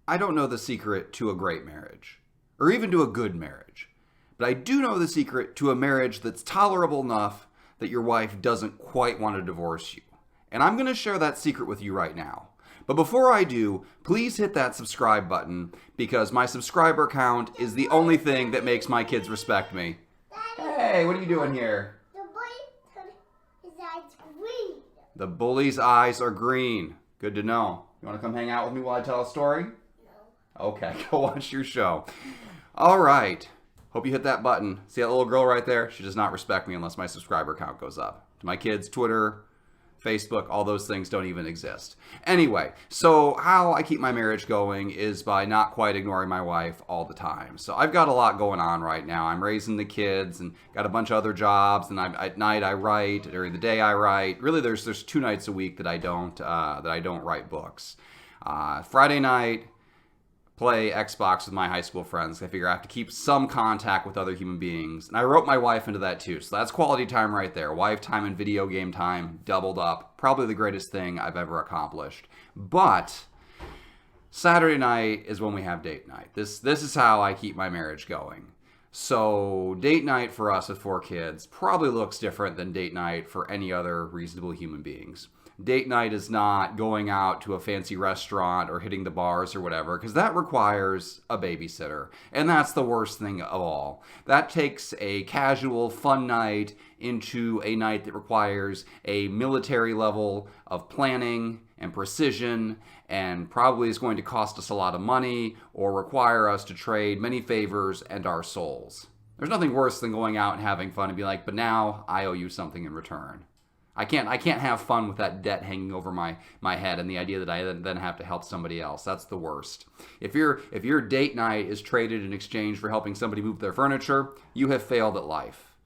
I don't know the secret to a great marriage, or even to a good marriage, but I do know the secret to a marriage that's tolerable enough that your wife doesn't quite want to divorce you. And I'm going to share that secret with you right now. But before I do, please hit that subscribe button because my subscriber count is the only thing that makes my kids respect me. Hey, what are you doing here? The boy, his eyes green. The bully's eyes are green. Good to know. You want to come hang out with me while I tell a story? No. Okay, go watch your show. All right. Hope you hit that button. See that little girl right there? She does not respect me unless my subscriber count goes up. To my kids, Twitter, Facebook, all those things don't even exist. Anyway, so how I keep my marriage going is by not quite ignoring my wife all the time. So I've got a lot going on right now. I'm raising the kids and got a bunch of other jobs. And at night I write. During the day I write. Really, there's 2 nights a week that I don't write books. Friday night, play Xbox with my high school friends. I figure I have to keep some contact with other human beings. And I wrote my wife into that too. So that's quality time right there. Wife time and video game time doubled up. Probably the greatest thing I've ever accomplished. But Saturday night is when we have date night. This is how I keep my marriage going. So date night for us with 4 kids probably looks different than date night for any other reasonable human beings. Date night is not going out to a fancy restaurant or hitting the bars or whatever, because that requires a babysitter. And that's the worst thing of all. That takes a casual, fun night into a night that requires a military level of planning and precision, and probably is going to cost us a lot of money or require us to trade many favors and our souls. There's nothing worse than going out and having fun and be like, but now I owe you something in return. I can't have fun with that debt hanging over my head and the idea that I then have to help somebody else. That's the worst. If your date night is traded in exchange for helping somebody move their furniture, you have failed at life.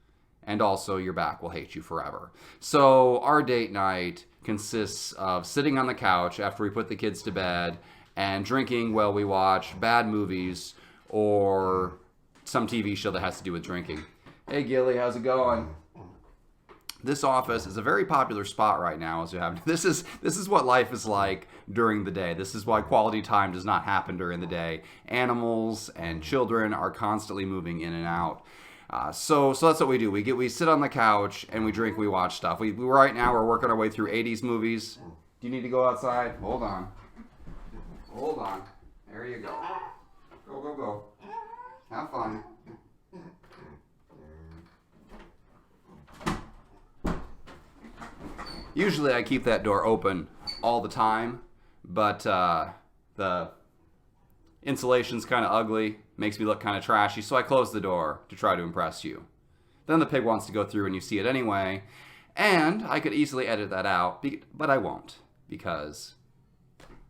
And also your back will hate you forever. So our date night consists of sitting on the couch after we put the kids to bed and drinking while we watch bad movies or some TV show that has to do with drinking. Hey Gilly, how's it going? This office is a very popular spot right now. As you have, this is what life is like during the day. This is why quality time does not happen during the day. Animals and children are constantly moving in and out. So that's what we do. We sit on the couch and we drink. We watch stuff. We right now we're working our way through 80s movies. Do you need to go outside? Hold on. There you go. Go. Have fun. Usually I keep that door open all the time, but the insulation's kind of ugly, makes me look kind of trashy, so I close the door to try to impress you. Then the pig wants to go through and you see it anyway, and I could easily edit that out, but I won't, because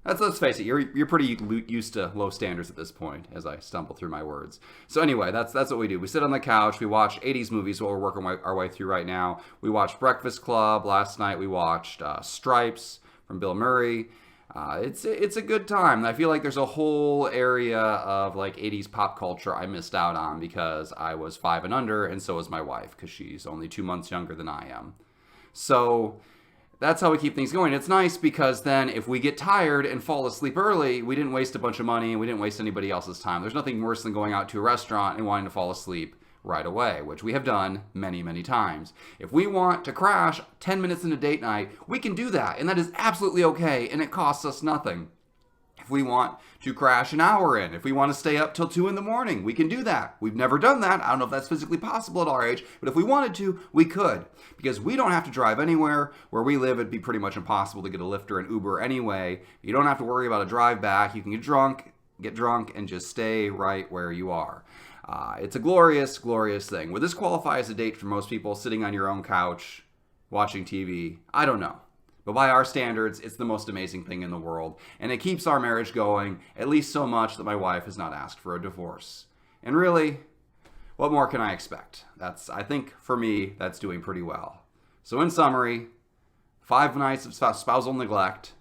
let's face it, you're pretty used to low standards at this point as I stumble through my words. So anyway, that's what we do. We sit on the couch, we watch 80s movies, what we're working our way through right now. We watched Breakfast Club. Last night we watched Stripes from Bill Murray. It's a good time. I feel like there's a whole area of like 80s pop culture I missed out on because I was 5 and under, and so is my wife because she's only 2 months younger than I am. So that's how we keep things going. It's nice because then if we get tired and fall asleep early, we didn't waste a bunch of money and we didn't waste anybody else's time. There's nothing worse than going out to a restaurant and wanting to fall asleep right away, which we have done many, many times. If we want to crash 10 minutes into date night, we can do that, and that is absolutely okay, and it costs us nothing. If we want to crash an hour in, if we want to stay up till 2 in the morning, we can do that. We've never done that. I don't know if that's physically possible at our age, but if we wanted to, we could. Because we don't have to drive anywhere. Where we live, it'd be pretty much impossible to get a Lyft or an Uber anyway. You don't have to worry about a drive back. You can get drunk, and just stay right where you are. It's a glorious, glorious thing. Would this qualify as a date for most people, sitting on your own couch, watching TV? I don't know. But by our standards, it's the most amazing thing in the world. And it keeps our marriage going, at least so much that my wife has not asked for a divorce. And really, what more can I expect? I think, for me, that's doing pretty well. So in summary, 5 nights of spousal neglect,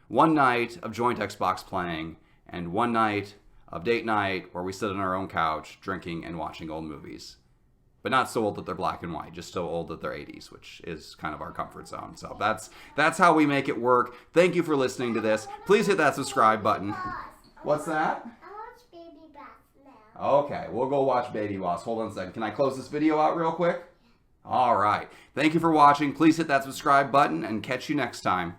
1 night of joint Xbox playing, and 1 night of date night where we sit on our own couch, drinking and watching old movies. But not so old that they're black and white, just so old that they're 80s, which is kind of our comfort zone. So that's how we make it work. Thank you for listening to this. Please hit that subscribe button. What's that? I watch Baby Bath now. Okay, we'll go watch Baby Boss. Hold on a second. Can I close this video out real quick? All right. Thank you for watching. Please hit that subscribe button and catch you next time.